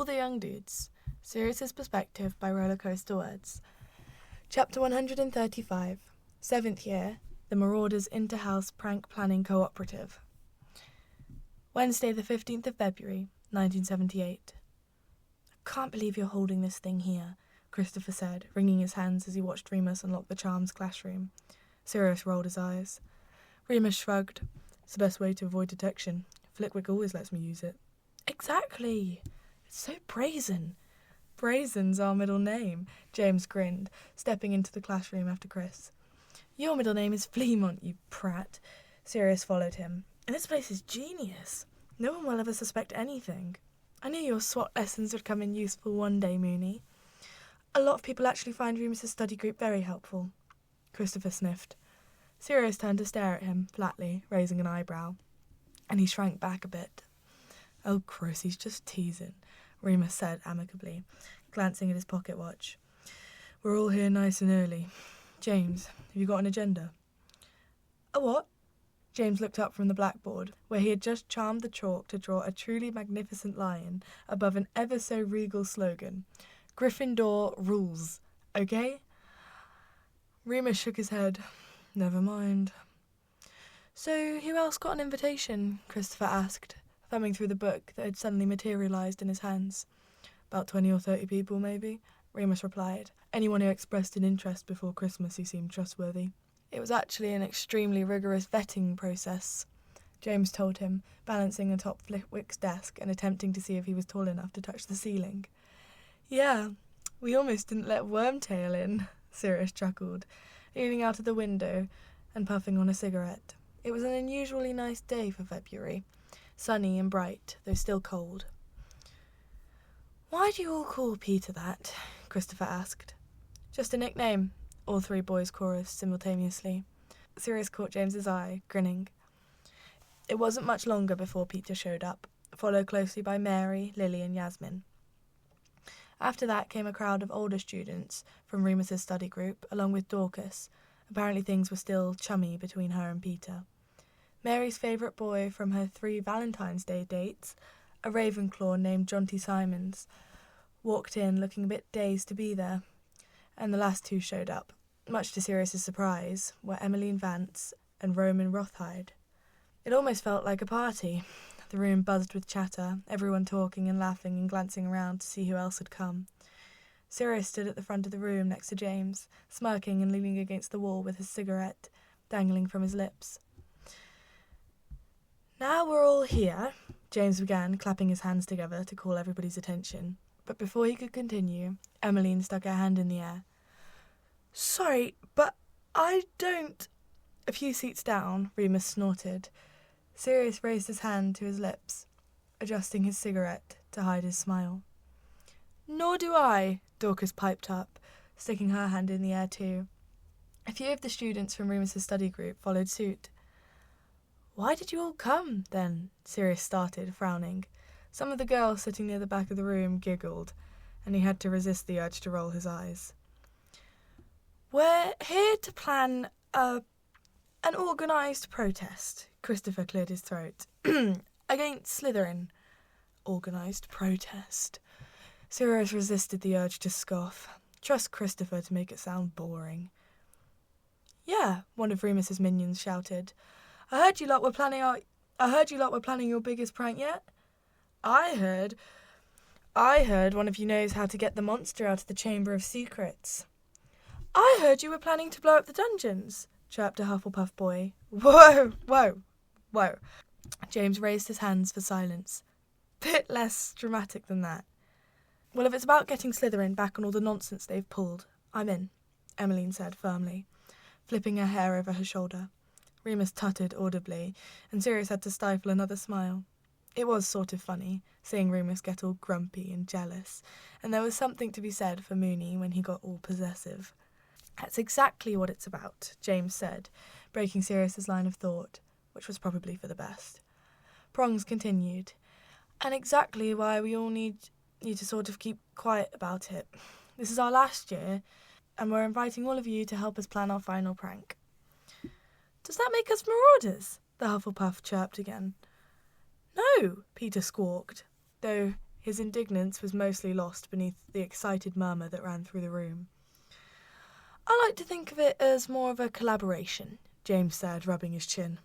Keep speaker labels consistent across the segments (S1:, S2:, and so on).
S1: All the Young Dudes, Sirius's Perspective by Rollercosterwords. Chapter 135, 7th Year, The Marauders Inter-House Prank Planning Cooperative. Wednesday the 15th of February, 1978. I can't believe you're holding this thing here, Christopher said, wringing his hands as he watched Remus unlock the charms classroom. Sirius rolled his eyes. Remus shrugged. It's the best way to avoid detection. Flitwick always lets me use it. Exactly. It's so brazen. Brazen's our middle name, James grinned, stepping into the classroom after Chris. Your middle name is Fleamont, you prat. Sirius followed him. And this place is genius. No one will ever suspect anything. I knew your SWAT lessons would come in useful one day, Mooney. A lot of people actually find Remus's study group very helpful. Christopher sniffed. Sirius turned to stare at him, flatly, raising an eyebrow. And he shrank back a bit. Oh, Chris, he's just teasing, Remus said amicably, glancing at his pocket watch. We're all here nice and early. James, have you got an agenda? A what? James looked up from the blackboard, where he had just charmed the chalk to draw a truly magnificent lion above an ever-so-regal slogan. Gryffindor rules, okay? Remus shook his head. Never mind. So, who else got an invitation? Christopher asked, thumbing through the book that had suddenly materialised in his hands. About 20 or 30 people, maybe, Remus replied. Anyone who expressed an interest before Christmas who seemed trustworthy. It was actually an extremely rigorous vetting process, James told him, balancing atop Flitwick's desk and attempting to see if he was tall enough to touch the ceiling. Yeah, we almost didn't let Wormtail in, Sirius chuckled, leaning out of the window and puffing on a cigarette. It was an unusually nice day for February, sunny and bright, though still cold. Why do you all call Peter that? Christopher asked. Just a nickname, all three boys chorused simultaneously. Sirius caught James's eye, grinning. It wasn't much longer before Peter showed up, followed closely by Mary, Lily and Yasmin. After that came a crowd of older students from Remus's study group, along with Dorcas. Apparently things were still chummy between her and Peter. Mary's favourite boy from her 3 Valentine's Day dates, a Ravenclaw named Jonty Simons, walked in looking a bit dazed to be there, and the last 2 showed up. Much to Sirius's surprise, were Emmeline Vance and Roman Rothhide. It almost felt like a party. The room buzzed with chatter, everyone talking and laughing and glancing around to see who else had come. Sirius stood at the front of the room next to James, smirking and leaning against the wall with his cigarette dangling from his lips. Now we're all here, James began, clapping his hands together to call everybody's attention. But before he could continue, Emmeline stuck her hand in the air. Sorry, but I don't... A few seats down, Remus snorted. Sirius raised his hand to his lips, adjusting his cigarette to hide his smile. Nor do I, Dorcas piped up, sticking her hand in the air too. A few of the students from Remus's study group followed suit. Why did you all come, then? Sirius started, frowning. Some of the girls sitting near the back of the room giggled, and he had to resist the urge to roll his eyes. We're here to plan an organised protest, Christopher cleared his throat, against Slytherin. Organised protest. Sirius resisted the urge to scoff. Trust Christopher to make it sound boring. Yeah, one of Remus's minions shouted. I heard you lot were planning your biggest prank yet. I heard one of you knows how to get the monster out of the Chamber of Secrets. I heard you were planning to blow up the dungeons, chirped a Hufflepuff boy. Whoa. James raised his hands for silence. Bit less dramatic than that. Well, if it's about getting Slytherin back on all the nonsense they've pulled, I'm in, Emmeline said firmly, flipping her hair over her shoulder. Remus tutted audibly, and Sirius had to stifle another smile. It was sort of funny, seeing Remus get all grumpy and jealous, and there was something to be said for Mooney when he got all possessive. That's exactly what it's about, James said, breaking Sirius's line of thought, which was probably for the best. Prongs continued, and exactly why we all need you to sort of keep quiet about it. This is our last year, and we're inviting all of you to help us plan our final prank. Does that make us marauders? The Hufflepuff chirped again. No, Peter squawked, though His indignance was mostly lost beneath the excited murmur that ran through the room. "I like to think of it as more of a collaboration," James said, rubbing his chin.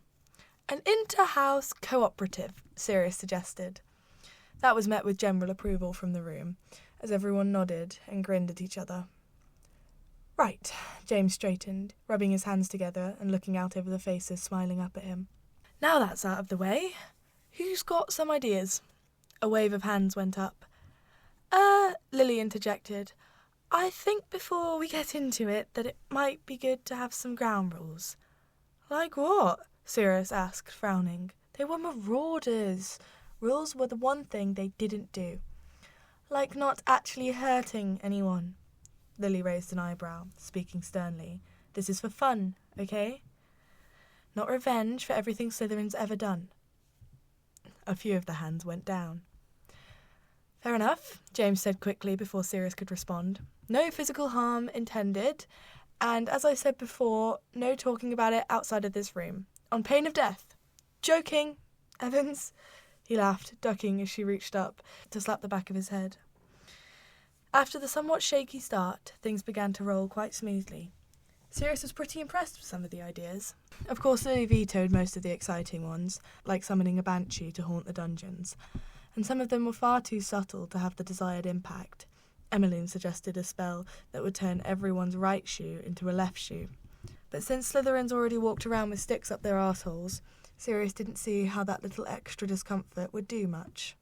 S1: "An inter-house cooperative," Sirius suggested. That was met with general approval from the room, as everyone nodded and grinned at each other. "Right," James straightened, rubbing his hands together and looking out over the faces smiling up at him. "Now that's out of the way, who's got some ideas?" A wave of hands went up. Lily interjected. "I think before we get into it that it might be good to have some ground rules." "Like what?" Sirius asked, frowning. They were marauders. Rules were the one thing they didn't do. "Like not actually hurting anyone." Lily raised an eyebrow, speaking sternly. "This is for fun, okay? Not revenge for everything Slytherin's ever done." A few of the hands went down. "Fair enough," James said quickly before Sirius could respond. "No physical harm intended, and as I said before, no talking about it outside of this room, on pain of death." "Joking, Evans," he laughed, ducking as she reached up to slap the back of his head. After the somewhat shaky start, things began to roll quite smoothly. Sirius was pretty impressed with some of the ideas. Of course, Lily vetoed most of the exciting ones, like summoning a banshee to haunt the dungeons, and some of them were far too subtle to have the desired impact. Emmeline suggested a spell that would turn everyone's right shoe into a left shoe. But since Slytherins already walked around with sticks up their arseholes, Sirius didn't see how that little extra discomfort would do much.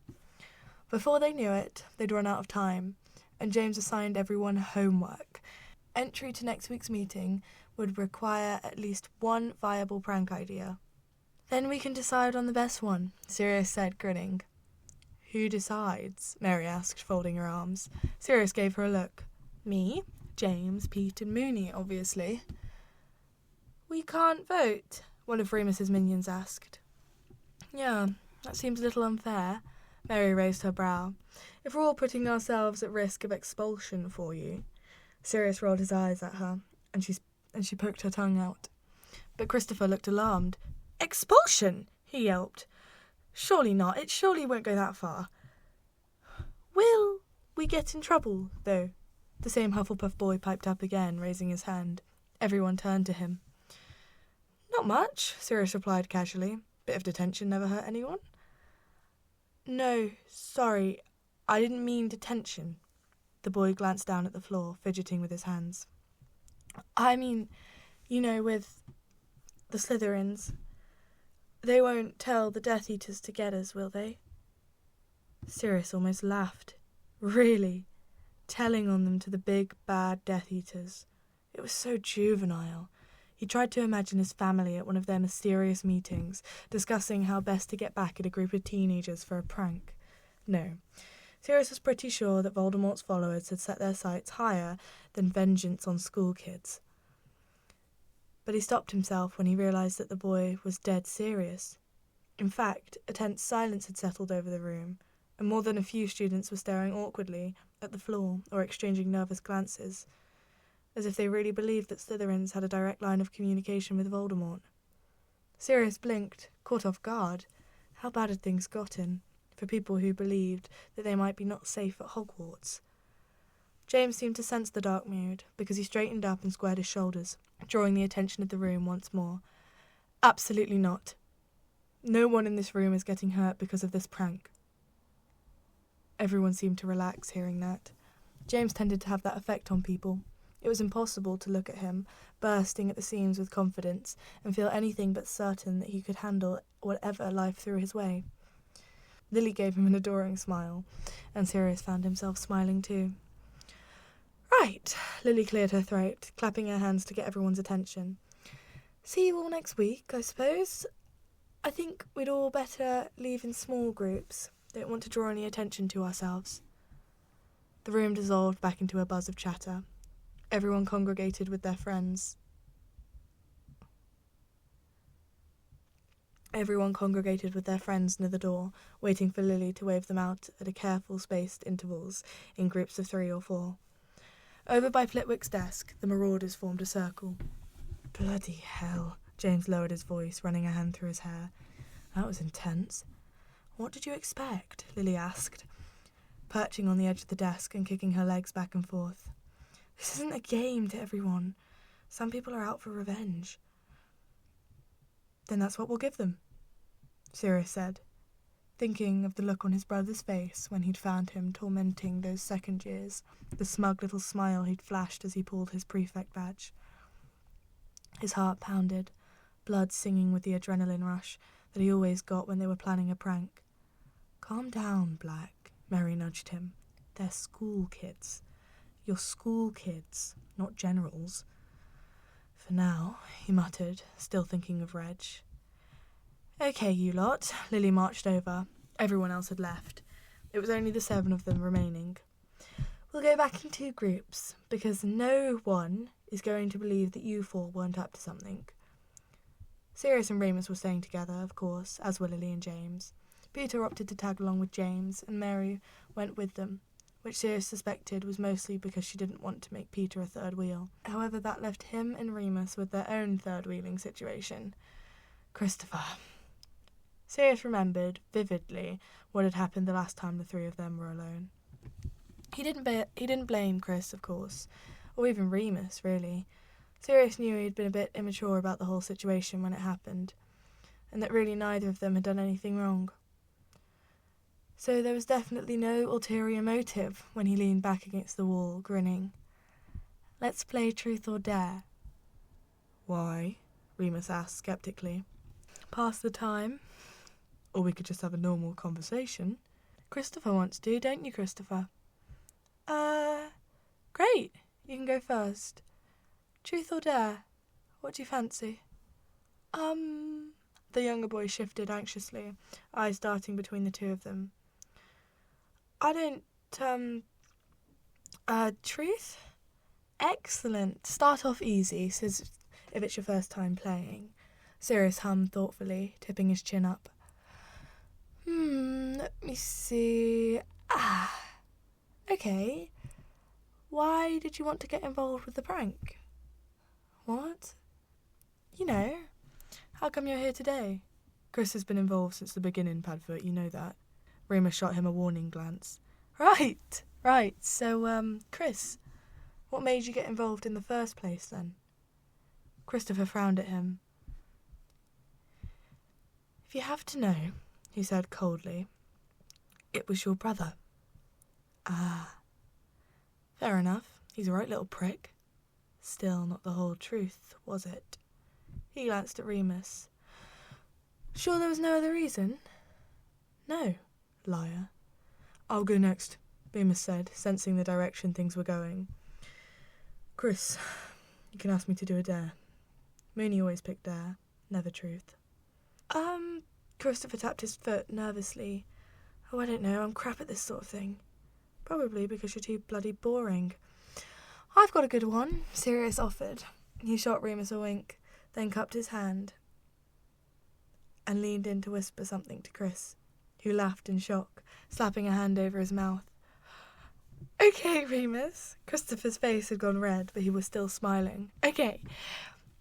S1: Before they knew it, they'd run out of time, and James assigned everyone homework. Entry to next week's meeting would require at least one viable prank idea. "Then we can decide on the best one," Sirius said, grinning. "Who decides?" Mary asked, folding her arms. Sirius gave her a look. "Me, James, Pete and Mooney, obviously." "We can't vote?" one of Remus's minions asked. "Yeah, that seems a little unfair." Mary raised her brow. "If we're all putting ourselves at risk of expulsion for you." Sirius rolled his eyes at her, and she poked her tongue out. But Christopher looked alarmed. "Expulsion!" he yelped. "Surely not. It surely won't go that far." "Will we get in trouble, though?" The same Hufflepuff boy piped up again, raising his hand. Everyone turned to him. "Not much," Sirius replied casually. "Bit of detention never hurt anyone." "No, sorry, I didn't mean detention." The boy glanced down at the floor, fidgeting with his hands. "I mean, with the Slytherins. They won't tell the Death Eaters to get us, will they?" Sirius almost laughed. Really? Telling on them to the big, bad Death Eaters. It was so juvenile. He tried to imagine his family at one of their mysterious meetings, discussing how best to get back at a group of teenagers for a prank. No. Sirius was pretty sure that Voldemort's followers had set their sights higher than vengeance on school kids. But he stopped himself when he realised that the boy was dead serious. In fact, a tense silence had settled over the room, and more than a few students were staring awkwardly at the floor or exchanging nervous glances, as if they really believed that Slytherins had a direct line of communication with Voldemort. Sirius blinked, caught off guard. How bad had things gotten, for people who believed that they might be not safe at Hogwarts? James seemed to sense the dark mood, because he straightened up and squared his shoulders, drawing the attention of the room once more. "Absolutely not. No one in this room is getting hurt because of this prank." Everyone seemed to relax hearing that. James tended to have that effect on people. It was impossible to look at him, bursting at the seams with confidence, and feel anything but certain that he could handle whatever life threw his way. Lily gave him an adoring smile, and Sirius found himself smiling too. "Right," Lily cleared her throat, clapping her hands to get everyone's attention. "See you all next week, I suppose. I think we'd all better leave in small groups. Don't want to draw any attention to ourselves." The room dissolved back into a buzz of chatter. Everyone congregated with their friends. Near the door, waiting for Lily to wave them out at a careful spaced intervals in groups of 3 or 4. Over by Flitwick's desk, the marauders formed a circle. "Bloody hell," James lowered his voice, running a hand through his hair. "That was intense." "What did you expect?" Lily asked. perching on the edge of the desk and kicking her legs back and forth. This isn't a game to everyone. Some people are out for revenge. Then that's what we'll give them, Sirius said, thinking of the look on his brother's face when he'd found him tormenting those second years, the smug little smile he'd flashed as he pulled his prefect badge. His heart pounded, blood singing with the adrenaline rush that he always got when they were planning a prank. Calm down, Black, Mary nudged him. They're school kids. You're school kids, not generals. For now, he muttered, still thinking of Reg. Okay, you lot. Lily marched over. Everyone else had left. It was only the 7 of them remaining. We'll go back in 2 groups, because no one is going to believe that you 4 weren't up to something. Sirius and Remus were staying together, of course, as were Lily and James. Peter opted to tag along with James, and Mary went with them, which Sirius suspected was mostly because she didn't want to make Peter a third wheel. However, that left him and Remus with their own third-wheeling situation. Christopher. Sirius remembered, vividly, what had happened the last time the 3 of them were alone. He didn't blame Chris, of course, or even Remus, really. Sirius knew he'd been a bit immature about the whole situation when it happened, and that really neither of them had done anything wrong. So there was definitely no ulterior motive when he leaned back against the wall, grinning. Let's play truth or dare. Why? Remus asked skeptically. Pass the time. Or we could just have a normal conversation. Christopher wants to, don't you, Christopher? Great. You can go first. Truth or dare? What do you fancy? The younger boy shifted anxiously, eyes darting between the 2 of them. I don't, truth? Excellent. Start off easy, says if it's your first time playing. Sirius hummed thoughtfully, tipping his chin up. Let me see. Okay. Why did you want to get involved with the prank? What? You know. How come you're here today? Chris has been involved since the beginning, Padfoot, you know that. Remus shot him a warning glance. Right. So, Chris, what made you get involved in the first place, then? Christopher frowned at him. If you have to know, he said coldly, it was your brother. Fair enough. He's a right little prick. Still not the whole truth, was it? He glanced at Remus. Sure there was no other reason? No, liar. I'll go next, Remus said, sensing the direction things were going. Chris, you can ask me to do a dare. Mooney always picked dare, never truth. Christopher tapped his foot nervously. Oh, I don't know, I'm crap at this sort of thing. Probably because you're too bloody boring. I've got a good one, Sirius offered. He shot Remus a wink, then cupped his hand and leaned in to whisper something to Chris, who laughed in shock, slapping a hand over his mouth. Okay, Remus. Christopher's face had gone red, but he was still smiling. Okay,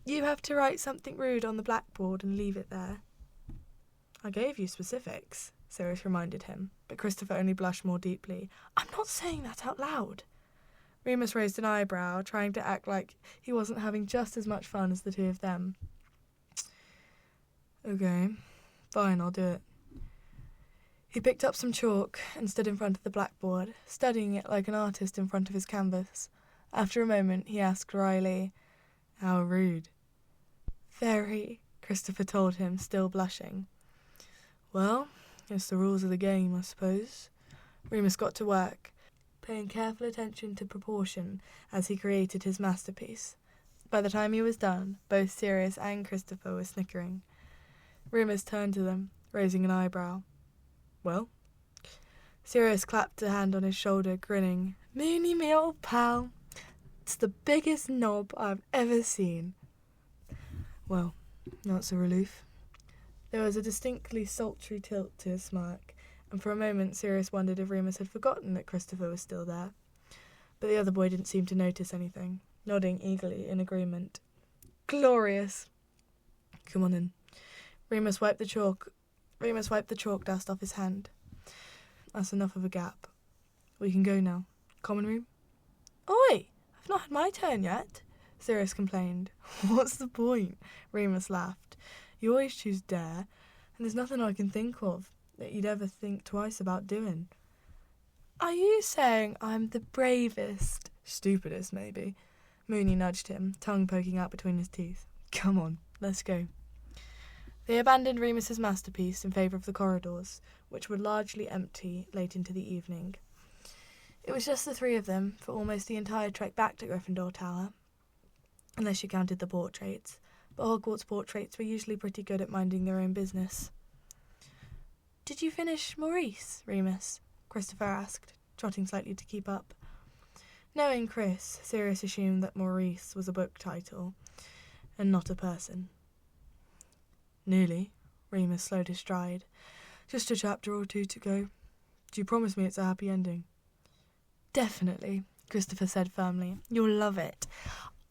S1: you have to write something rude on the blackboard and leave it there. I gave you specifics, Sirius reminded him, but Christopher only blushed more deeply. I'm not saying that out loud. Remus raised an eyebrow, trying to act like he wasn't having just as much fun as the 2 of them. Okay, fine, I'll do it. He picked up some chalk and stood in front of the blackboard, studying it like an artist in front of his canvas. After a moment, he asked wryly, How rude. Very, Christopher told him, still blushing. Well, it's the rules of the game, I suppose. Remus got to work, paying careful attention to proportion as he created his masterpiece. By the time he was done, both Sirius and Christopher were snickering. Remus turned to them, raising an eyebrow. Well? Sirius clapped a hand on his shoulder, grinning. Mooney, me old pal. It's the biggest knob I've ever seen. Well, that's a relief. There was a distinctly sultry tilt to his smirk, and for a moment Sirius wondered if Remus had forgotten that Christopher was still there. But the other boy didn't seem to notice anything, nodding eagerly in agreement. Glorious! Come on in. Remus wiped the chalk dust off his hand. That's enough of a gap. We can go now. Common room? Oi! I've not had my turn yet, Sirius complained. What's the point? Remus laughed. You always choose dare, and there's nothing I can think of that you'd ever think twice about doing. Are you saying I'm the bravest? Stupidest, maybe. Mooney nudged him, tongue poking out between his teeth. Come on, let's go. They abandoned Remus's masterpiece in favour of the corridors, which were largely empty late into the evening. It was just the three of them for almost the entire trek back to Gryffindor Tower, unless you counted the portraits, but Hogwarts portraits were usually pretty good at minding their own business. Did you finish Maurice, Remus? Christopher asked, trotting slightly to keep up. Knowing Chris, Sirius assumed that Maurice was a book title, and not a person. Nearly. Remus slowed his stride. Just a chapter or two to go. Do you promise me it's a happy ending? Definitely, Christopher said firmly. You'll love it.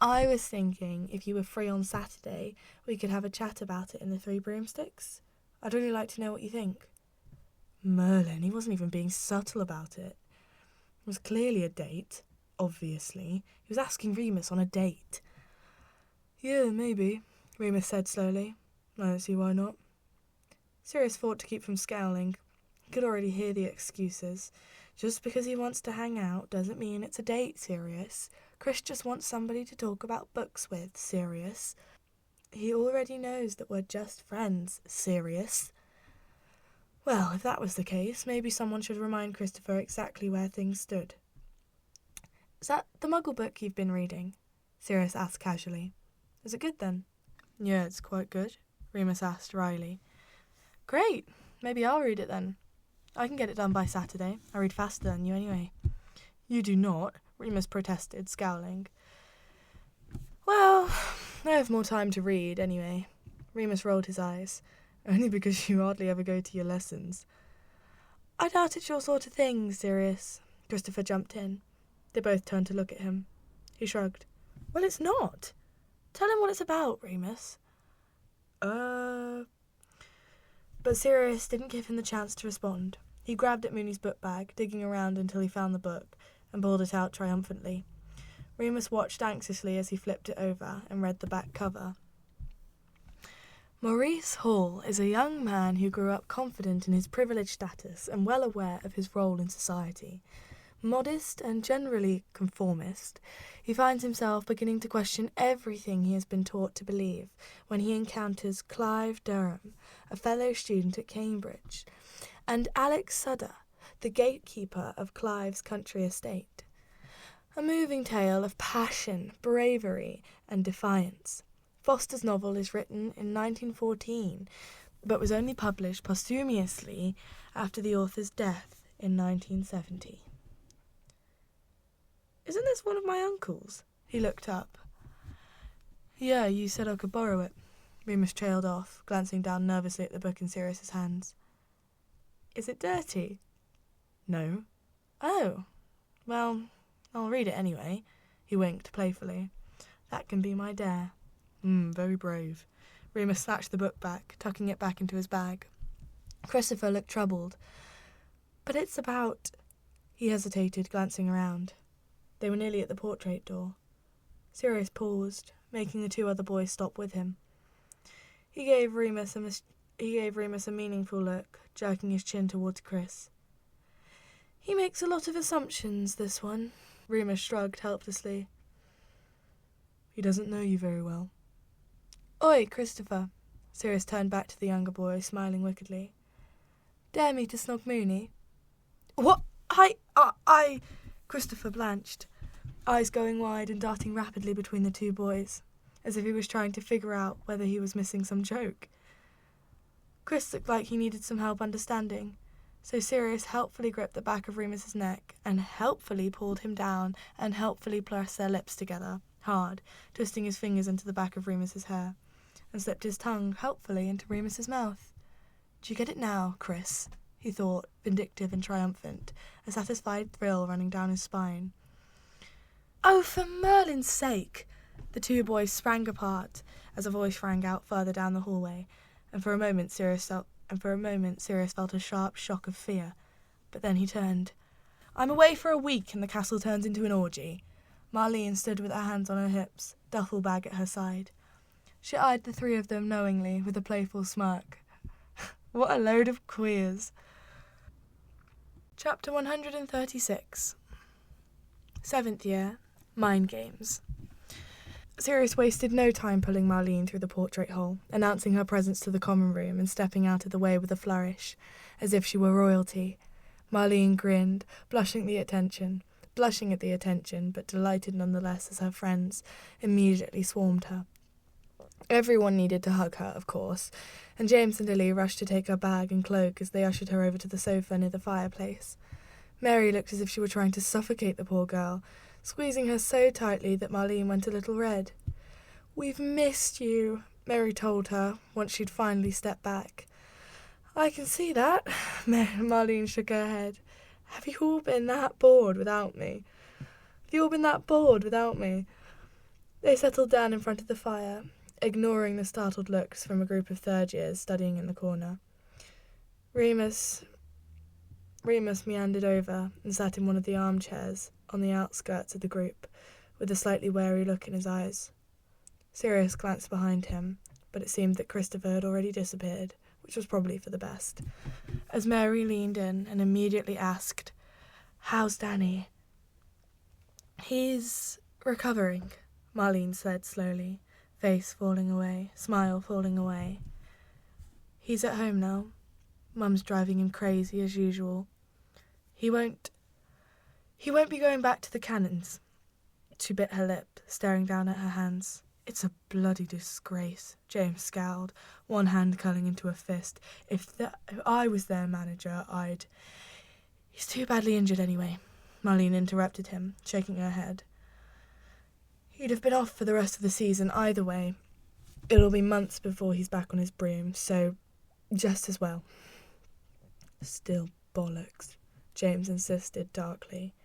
S1: I was thinking if you were free on Saturday, we could have a chat about it in the Three Broomsticks. I'd really like to know what you think. Merlin, he wasn't even being subtle about it. It was clearly a date, obviously. He was asking Remus on a date. Yeah, maybe, Remus said slowly. I don't see why not. Sirius fought to keep from scowling. He could already hear the excuses. Just because he wants to hang out doesn't mean it's a date, Sirius. Chris just wants somebody to talk about books with, Sirius. He already knows that we're just friends, Sirius. Well, if that was the case, maybe someone should remind Christopher exactly where things stood. Is that the Muggle book you've been reading? Sirius asked casually. Is it good then? Yeah, it's quite good, Remus asked wryly. Great, maybe I'll read it then. I can get it done by Saturday. I read faster than you anyway. You do not, Remus protested, scowling. Well, I have more time to read anyway. Remus rolled his eyes. Only because you hardly ever go to your lessons. I doubt it's your sort of thing, Sirius. Christopher jumped in. They both turned to look at him. He shrugged. Well, it's not. Tell him what it's about, Remus. But Sirius didn't give him the chance to respond. He grabbed at Mooney's book bag, digging around until he found the book, and pulled it out triumphantly. Remus watched anxiously as he flipped it over and read the back cover. Maurice Hall is a young man who grew up confident in his privileged status and well aware of his role in society. Modest and generally conformist, he finds himself beginning to question everything he has been taught to believe when he encounters Clive Durham, a fellow student at Cambridge, and Alex Sutter, the gatekeeper of Clive's country estate. A moving tale of passion, bravery, and defiance. Foster's novel is written in 1914, but was only published posthumously after the author's death in 1970. Isn't this one of my uncles? He looked up. Yeah, you said I could borrow it. Remus trailed off, glancing down nervously at the book in Sirius's hands. Is it dirty? No. Oh. Well, I'll read it anyway. He winked playfully. That can be my dare. Very brave. Remus snatched the book back, tucking it back into his bag. Christopher looked troubled. But it's about... He hesitated, glancing around. They were nearly at the portrait door. Sirius paused, making the two other boys stop with him. He gave Remus a meaningful look, jerking his chin towards Chris. He makes a lot of assumptions, this one. Remus shrugged helplessly. He doesn't know you very well. Oi, Christopher. Sirius turned back to the younger boy, smiling wickedly. Dare me to snog Mooney? What? I... Christopher blanched, eyes going wide and darting rapidly between the two boys, as if he was trying to figure out whether he was missing some joke. Chris looked like he needed some help understanding, so Sirius helpfully gripped the back of Remus's neck and helpfully pulled him down and helpfully pressed their lips together, hard, twisting his fingers into the back of Remus's hair, and slipped his tongue helpfully into Remus's mouth. Do you get it now, Chris? He thought, vindictive and triumphant, a satisfied thrill running down his spine. Oh, for Merlin's sake! The two boys sprang apart as a voice rang out further down the hallway, and for a moment Sirius felt a sharp shock of fear. But then he turned. I'm away for a week and the castle turns into an orgy. Marlene stood with her hands on her hips, duffel bag at her side. She eyed the three of them knowingly with a playful smirk. What a load of queers. Chapter 136. 7th year, Mind Games. Sirius wasted no time pulling Marlene through the portrait hole, announcing her presence to the common room and stepping out of the way with a flourish, as if she were royalty. Marlene grinned, blushing at the attention, but delighted nonetheless as her friends immediately swarmed her. Everyone needed to hug her, of course, and James and Lily rushed to take her bag and cloak as they ushered her over to the sofa near the fireplace. Mary looked as if she were trying to suffocate the poor girl, squeezing her so tightly that Marlene went a little red. "We've missed you," Mary told her, once she'd finally stepped back. "I can see that," Marlene shook her head. Have you all been that bored without me? They settled down in front of the fire, ignoring the startled looks from a group of third years studying in the corner. Remus meandered over and sat in one of the armchairs on the outskirts of the group, with a slightly wary look in his eyes. Sirius glanced behind him, but it seemed that Christopher had already disappeared, which was probably for the best, as Mary leaned in and immediately asked, "How's Danny?" "He's recovering," Marlene said slowly, face falling away, smile falling away. "He's at home now. Mum's driving him crazy as usual. He won't be going back to the cannons." She bit her lip, staring down at her hands. "It's a bloody disgrace," James scowled, one hand curling into a fist. If I was their manager, He's too badly injured anyway," Marlene interrupted him, shaking her head. "He'd have been off for the rest of the season either way. It'll be months before he's back on his broom, so just as well." "Still bollocks," James insisted darkly.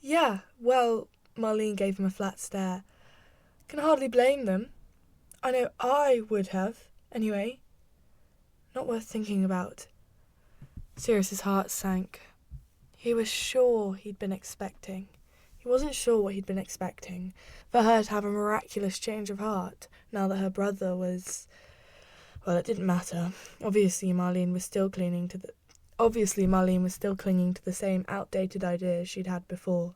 S1: "Yeah, well," Marlene gave him a flat stare. "Can hardly blame them. I know I would have, anyway. Not worth thinking about." Sirius's heart sank. He wasn't sure what he'd been expecting. For her to have a miraculous change of heart, now that her brother was... Well, it didn't matter. Obviously, Marlene was still clinging to the same outdated ideas she'd had before.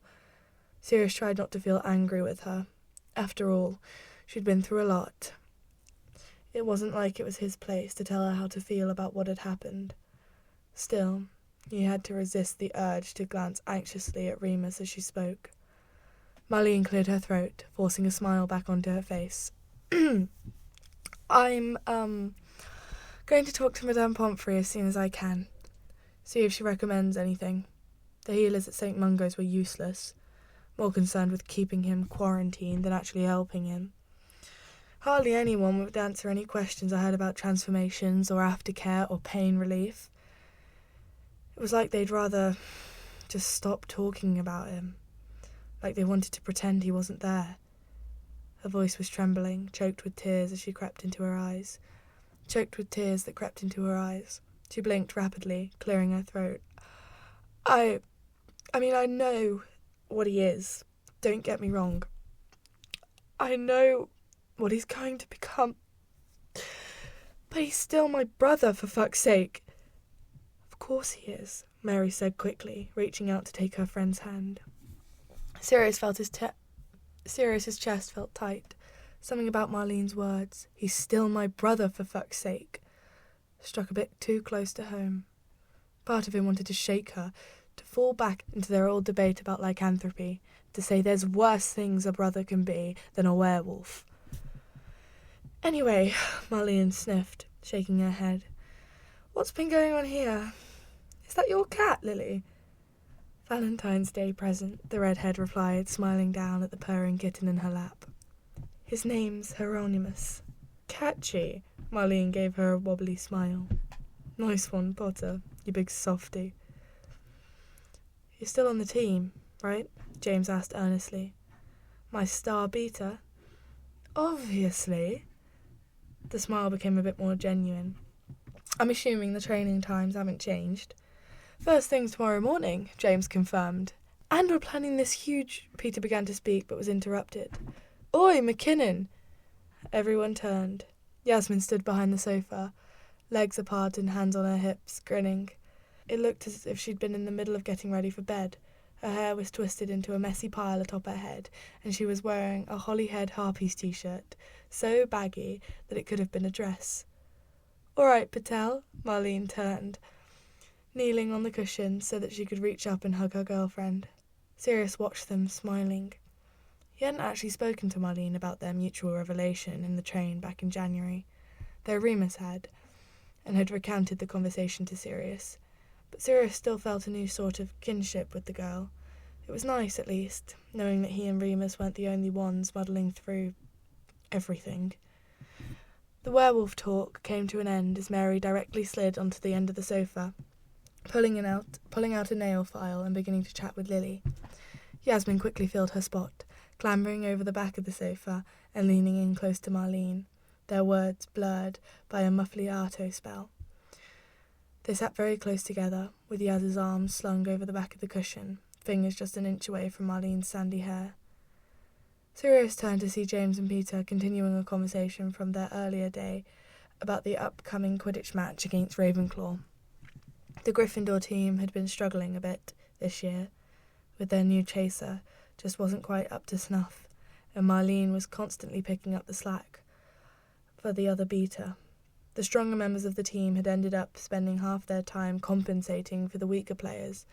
S1: Sirius tried not to feel angry with her. After all, she'd been through a lot. It wasn't like it was his place to tell her how to feel about what had happened. Still, he had to resist the urge to glance anxiously at Remus as she spoke. Marlene cleared her throat, forcing a smile back onto her face. "I'm, going to talk to Madame Pomfrey as soon as I can. See if she recommends anything. The healers at St. Mungo's were useless, more concerned with keeping him quarantined than actually helping him. Hardly anyone would answer any questions I had about transformations or aftercare or pain relief. It was like they'd rather just stop talking about him, like they wanted to pretend he wasn't there." Her voice was trembling, choked with tears that crept into her eyes. She blinked rapidly, clearing her throat. I mean, I know what he is. Don't get me wrong. I know what he's going to become. But he's still my brother, for fuck's sake." "Of course he is," Mary said quickly, reaching out to take her friend's hand. Sirius's chest felt tight. Something about Marlene's words, "He's still my brother, for fuck's sake," struck a bit too close to home. Part of him wanted to shake her, to fall back into their old debate about lycanthropy, to say there's worse things a brother can be than a werewolf. "Anyway," Marlene sniffed, shaking her head. "What's been going on here? Is that your cat, Lily?" "Valentine's Day present," the redhead replied, smiling down at the purring kitten in her lap. "His name's Hieronymus." "Catchy," Marlene gave her a wobbly smile. "Nice one, Potter, you big softy." "You're still on the team, right?" James asked earnestly. "My star beater?" "Obviously." The smile became a bit more genuine. "I'm assuming the training times haven't changed." First thing tomorrow morning, James confirmed. And we're planning this huge... Peter began to speak, but was interrupted. Oi, McKinnon! Everyone turned. Yasmin stood behind the sofa, legs apart and hands on her hips, grinning. It looked as if she'd been in the middle of getting ready for bed. Her hair was twisted into a messy pile atop her head, and she was wearing a Hollyhead Harpies t-shirt, so baggy that it could have been a dress. All right, Patel, Marlene turned, kneeling on the cushion so that she could reach up and hug her girlfriend. Sirius watched them, smiling. He hadn't actually spoken to Marlene about their mutual revelation in the train back in January, though Remus had, and had recounted the conversation to Sirius. But Sirius still felt a new sort of kinship with the girl. It was nice, at least, knowing that he and Remus weren't the only ones muddling through everything. The werewolf talk came to an end as Mary directly slid onto the end of the sofa, pulling out a nail file and beginning to chat with Lily. Yasmin quickly filled her spot, clambering over the back of the sofa and leaning in close to Marlene, their words blurred by a muffliato spell. They sat very close together, with Yaz's arms slung over the back of the cushion, fingers just an inch away from Marlene's sandy hair. Sirius turned to see James and Peter continuing a conversation from their earlier day about the upcoming Quidditch match against Ravenclaw. The Gryffindor team had been struggling a bit this year, with their new chaser just wasn't quite up to snuff, and Marlene was constantly picking up the slack for the other beater. The stronger members of the team had ended up spending half their time compensating for the weaker players,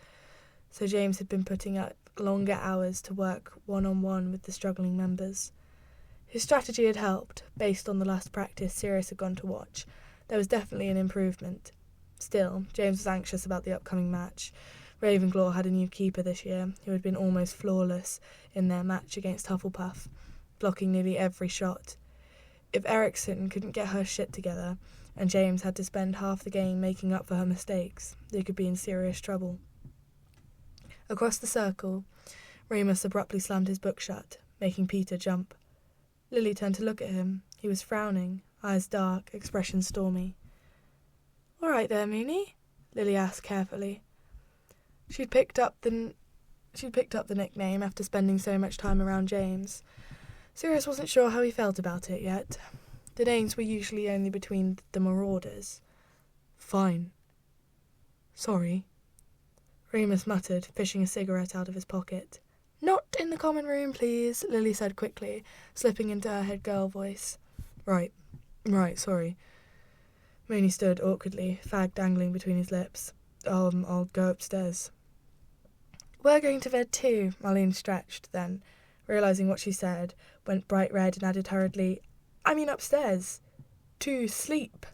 S1: so James had been putting up longer hours to work one-on-one with the struggling members. His strategy had helped. Based on the last practice Sirius had gone to watch, there was definitely an improvement. Still, James was anxious about the upcoming match. Ravenclaw had a new keeper this year, who had been almost flawless in their match against Hufflepuff, blocking nearly every shot. If Erickson couldn't get her shit together, and James had to spend half the game making up for her mistakes, they could be in serious trouble. Across the circle, Remus abruptly slammed his book shut, making Peter jump. Lily turned to look at him. He was frowning, eyes dark, expression stormy. "All right there, Moony?" Lily asked carefully. She'd picked up the nickname after spending so much time around James. Sirius wasn't sure how he felt about it yet. The names were usually only between the Marauders. "Fine. Sorry," Remus muttered, fishing a cigarette out of his pocket. "Not in the common room, please," Lily said quickly, slipping into her head girl voice. Right, sorry." Mooney stood awkwardly, fag dangling between his lips. I'll go upstairs." "We're going to bed too," Marlene stretched, then, realising what she said, went bright red and added hurriedly, "I mean upstairs. To sleep.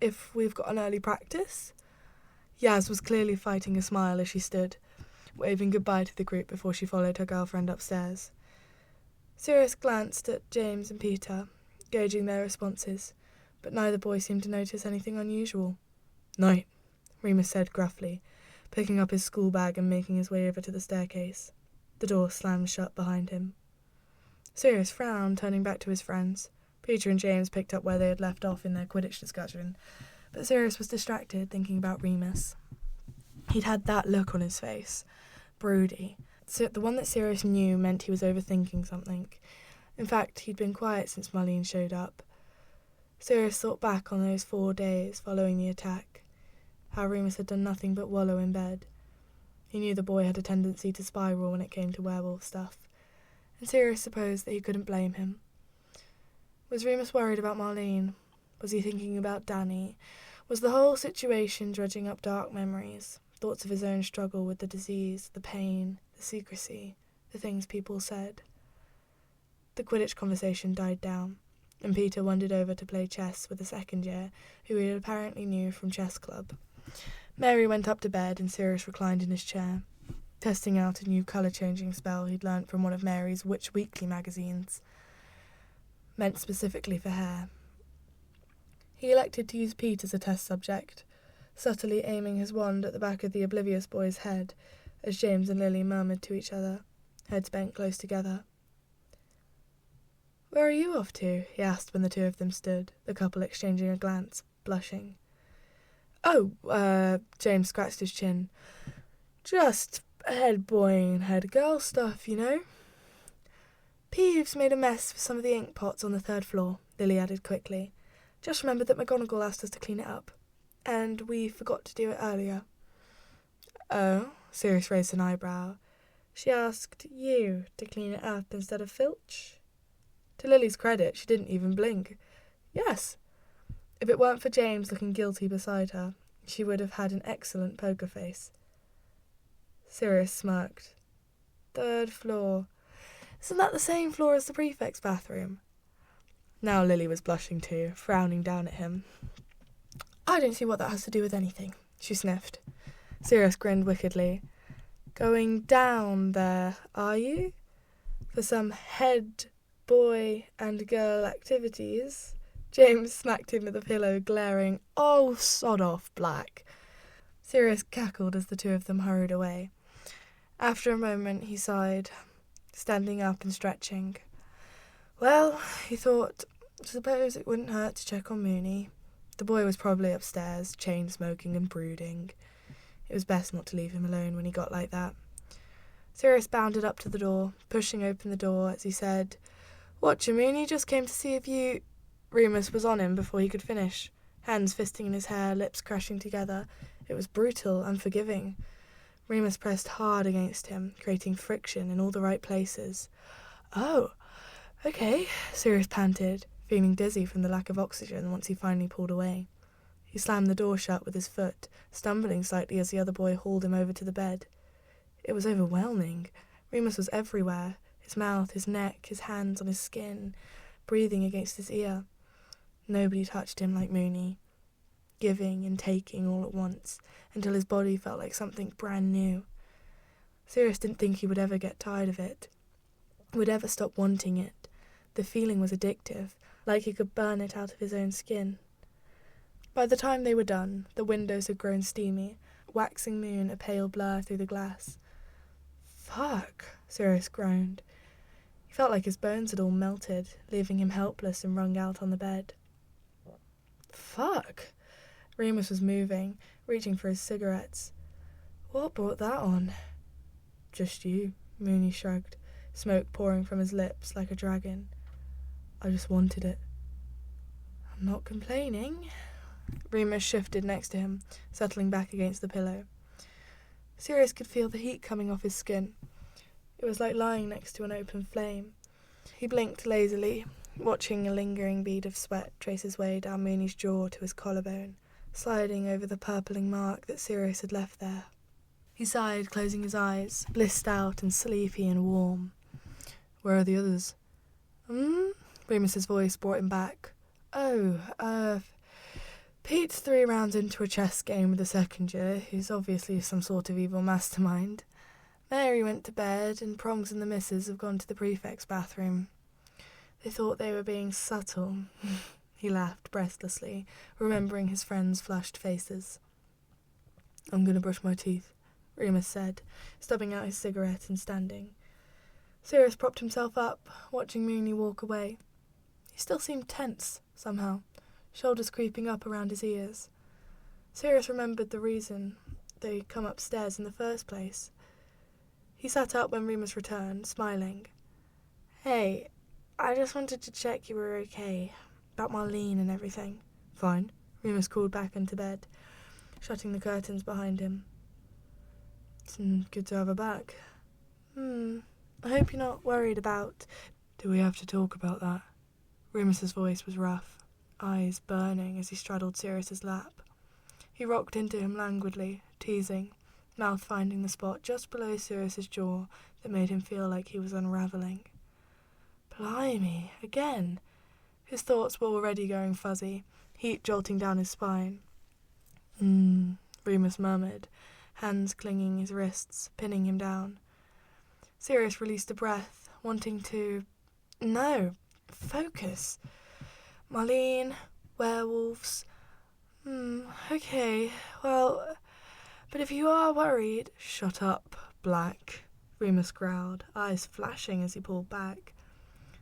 S1: If we've got an early practice." Yaz was clearly fighting a smile as she stood, waving goodbye to the group before she followed her girlfriend upstairs. Sirius glanced at James and Peter, gauging their responses, but neither boy seemed to notice anything unusual. "Night," Remus said gruffly, picking up his school bag and making his way over to the staircase. The door slammed shut behind him. Sirius frowned, turning back to his friends. Peter and James picked up where they had left off in their Quidditch discussion, but Sirius was distracted, thinking about Remus. He'd had that look on his face. Broody. So the one that Sirius knew meant he was overthinking something. In fact, he'd been quiet since Marlene showed up. Sirius thought back on those 4 days following the attack, how Remus had done nothing but wallow in bed. He knew the boy had a tendency to spiral when it came to werewolf stuff, and Sirius supposed that he couldn't blame him. Was Remus worried about Marlene? Was he thinking about Danny? Was the whole situation dredging up dark memories, thoughts of his own struggle with the disease, the pain, the secrecy, the things people said? The Quidditch conversation died down, and Peter wandered over to play chess with a second year who he apparently knew from chess club. Mary went up to bed and Sirius reclined in his chair, testing out a new colour-changing spell he'd learnt from one of Mary's Witch Weekly magazines, meant specifically for hair. He elected to use Pete as a test subject, subtly aiming his wand at the back of the oblivious boy's head as James and Lily murmured to each other, heads bent close together. "Where are you off to?" he asked when the two of them stood, the couple exchanging a glance, blushing. Oh, James scratched his chin. Just head boy and head girl stuff, you know. Peeves made a mess with some of the ink pots on the 3rd floor, Lily added quickly. Just remembered that McGonagall asked us to clean it up. And we forgot to do it earlier. Oh? Sirius raised an eyebrow. She asked you to clean it up instead of Filch? To Lily's credit, she didn't even blink. Yes. If it weren't for James looking guilty beside her, she would have had an excellent poker face. Sirius smirked. 3rd floor. Isn't that the same floor as the prefect's bathroom? Now Lily was blushing too, frowning down at him. I don't see what that has to do with anything, she sniffed. Sirius grinned wickedly. Going down there, are you? For some head, boy and girl activities? James smacked him with a pillow, glaring, "Oh, sod off, Black." Sirius cackled as the two of them hurried away. After a moment he sighed, standing up and stretching. Well, he thought, suppose it wouldn't hurt to check on Moony. The boy was probably upstairs, chain-smoking and brooding. It was best not to leave him alone when he got like that. Sirius bounded up to the door, pushing open the door as he said, "What, Moony just came to see if you—" Remus was on him before he could finish, hands fisting in his hair, lips crashing together. It was brutal, unforgiving. Remus pressed hard against him, creating friction in all the right places. "Oh, okay," Sirius panted, feeling dizzy from the lack of oxygen once he finally pulled away. He slammed the door shut with his foot, stumbling slightly as the other boy hauled him over to the bed. It was overwhelming. Remus was everywhere, his mouth, his neck, his hands on his skin, breathing against his ear. Nobody touched him like Moony, giving and taking all at once, until his body felt like something brand new. Sirius didn't think he would ever get tired of it, would ever stop wanting it. The feeling was addictive, like he could burn it out of his own skin. By the time they were done, the windows had grown steamy, waxing moon a pale blur through the glass. "Fuck," Sirius groaned. He felt like his bones had all melted, leaving him helpless and wrung out on the bed. "Fuck." Remus was moving, reaching for his cigarettes. "What brought that on?" "Just you," Moony shrugged, smoke pouring from his lips like a dragon. "I just wanted it." "I'm not complaining." Remus shifted next to him, settling back against the pillow. Sirius could feel the heat coming off his skin. It was like lying next to an open flame. He blinked lazily, watching a lingering bead of sweat trace his way down Moony's jaw to his collarbone, sliding over the purpling mark that Sirius had left there. He sighed, closing his eyes, blissed out and sleepy and warm. "Where are the others?" Remus's voice brought him back. Pete's 3 rounds into a chess game with the 2nd year, who's obviously some sort of evil mastermind. Mary went to bed, and Prongs and the missus have gone to the prefect's bathroom. They thought they were being subtle." He laughed breathlessly, remembering his friends' flushed faces. "I'm going to brush my teeth," Remus said, stubbing out his cigarette and standing. Sirius propped himself up, watching Moony walk away. He still seemed tense, somehow, shoulders creeping up around his ears. Sirius remembered the reason they'd come upstairs in the first place. He sat up when Remus returned, smiling. "Hey, I just wanted to check you were okay, about Marlene and everything." "Fine," Remus crawled back into bed, shutting the curtains behind him. "It's good to have her back." I hope you're not worried about—" "Do we have to talk about that?" Remus's voice was rough, eyes burning as he straddled Sirius's lap. He rocked into him languidly, teasing, mouth finding the spot just below Sirius's jaw that made him feel like he was unravelling. Blimey, again! His thoughts were already going fuzzy, heat jolting down his spine. Remus murmured, hands clinging his wrists, pinning him down. Sirius released a breath, wanting to... No! Focus! Marlene, werewolves... okay, well... But if you are worried... Shut up, Black, Remus growled, eyes flashing as he pulled back.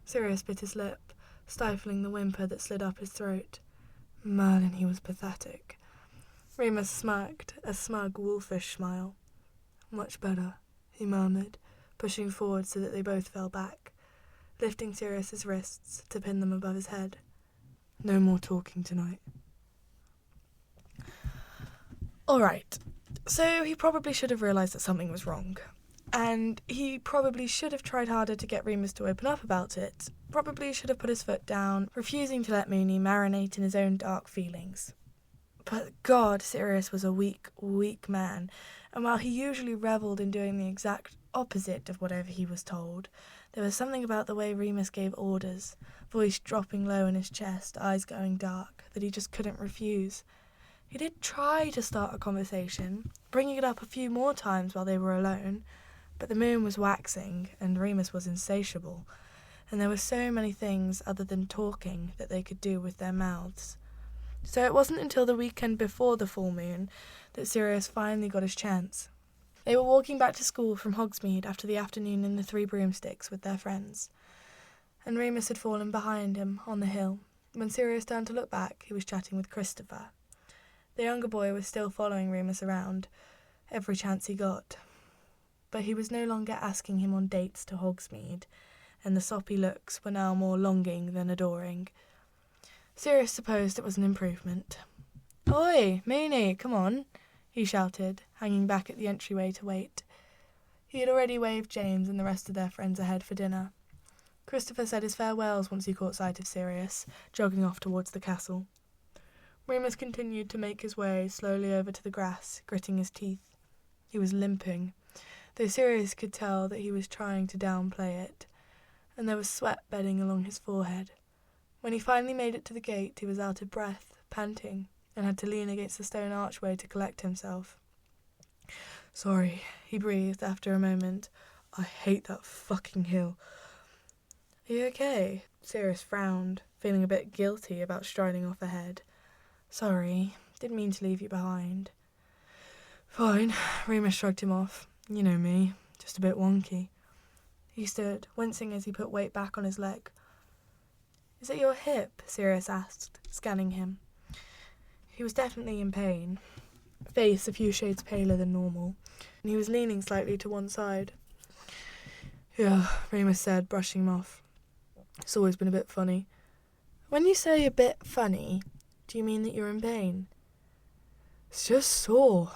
S1: Sirius bit his lip, stifling the whimper that slid up his throat. Merlin, he was pathetic. Remus smirked, a smug, wolfish smile. "Much better," he murmured, pushing forward so that they both fell back, lifting Sirius's wrists to pin them above his head. "No more talking tonight." All right, so he probably should have realised that something was wrong. And he probably should have tried harder to get Remus to open up about it. Probably should have put his foot down, refusing to let Mooney marinate in his own dark feelings. But God, Sirius was a weak, weak man, and while he usually revelled in doing the exact opposite of whatever he was told, there was something about the way Remus gave orders, voice dropping low in his chest, eyes going dark, that he just couldn't refuse. He did try to start a conversation, bringing it up a few more times while they were alone, but the moon was waxing, and Remus was insatiable, and there were so many things other than talking that they could do with their mouths. So it wasn't until the weekend before the full moon that Sirius finally got his chance. They were walking back to school from Hogsmeade after the afternoon in the Three Broomsticks with their friends, and Remus had fallen behind him on the hill. When Sirius turned to look back, he was chatting with Christopher. The younger boy was still following Remus around, every chance he got. But he was no longer asking him on dates to Hogsmeade, and the soppy looks were now more longing than adoring. Sirius supposed it was an improvement. "Oi, Mooney, come on," he shouted, hanging back at the entryway to wait. He had already waved James and the rest of their friends ahead for dinner. Christopher said his farewells once he caught sight of Sirius, jogging off towards the castle. Remus continued to make his way slowly over to the grass, gritting his teeth. He was limping, though Sirius could tell that he was trying to downplay it, and there was sweat bedding along his forehead. When he finally made it to the gate, he was out of breath, panting, and had to lean against the stone archway to collect himself. "Sorry," he breathed after a moment. "I hate that fucking hill." "Are you okay?" Sirius frowned, feeling a bit guilty about striding off ahead. "Sorry, didn't mean to leave you behind." "Fine," Remus shrugged him off. "You know me, just a bit wonky." He stood, wincing as he put weight back on his leg. "Is it your hip?" Sirius asked, scanning him. He was definitely in pain, face a few shades paler than normal, and he was leaning slightly to one side. "Yeah," Remus said, brushing him off. "It's always been a bit funny." "When you say a bit funny, do you mean that you're in pain?" "It's just sore,"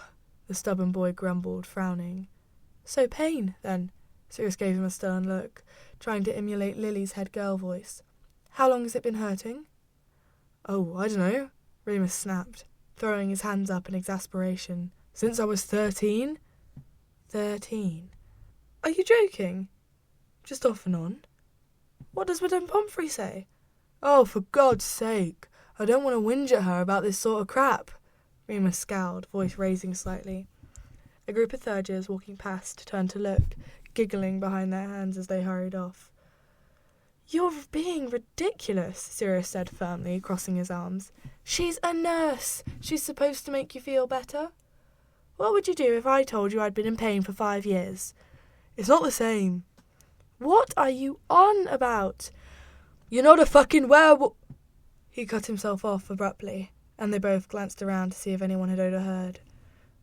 S1: the stubborn boy grumbled, frowning. "So pain, then?" Sirius gave him a stern look, trying to emulate Lily's head girl voice. "How long has it been hurting?" "Oh, I dunno," Remus snapped, throwing his hands up in exasperation. "Since I was 13? 13? Are you joking?" "Just off and on." "What does Madame Pomfrey say?" "Oh, for God's sake, I don't want to whinge at her about this sort of crap." Remus scowled, voice raising slightly. A group of third years walking past turned to look, giggling behind their hands as they hurried off. "You're being ridiculous," Sirius said firmly, crossing his arms. "She's a nurse. She's supposed to make you feel better. What would you do if I told you I'd been in pain for 5 years? It's not the same." "What are you on about?" "You're not a fucking werewolf." He cut himself off abruptly, and they both glanced around to see if anyone had overheard.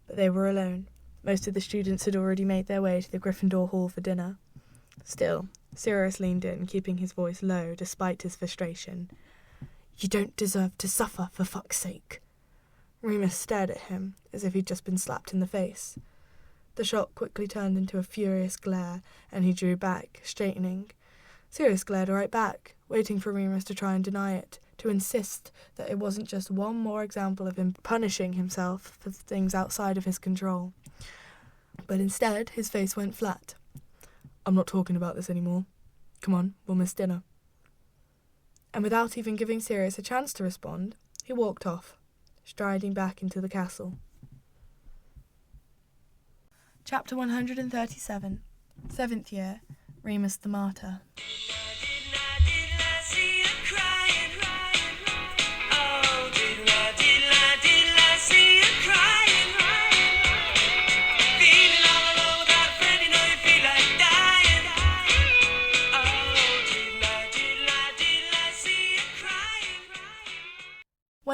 S1: But they were alone. Most of the students had already made their way to the Gryffindor Hall for dinner. Still, Sirius leaned in, keeping his voice low despite his frustration. "You don't deserve to suffer, for fuck's sake." Remus stared at him, as if he'd just been slapped in the face. The shock quickly turned into a furious glare, and he drew back, straightening. Sirius glared right back, waiting for Remus to try and deny it, to insist that it wasn't just one more example of him punishing himself for things outside of his control. But instead, his face went flat. "I'm not talking about this anymore. Come on, we'll miss dinner." And without even giving Sirius a chance to respond, he walked off, striding back into the castle. Chapter 137. 7th year, Remus the Martyr.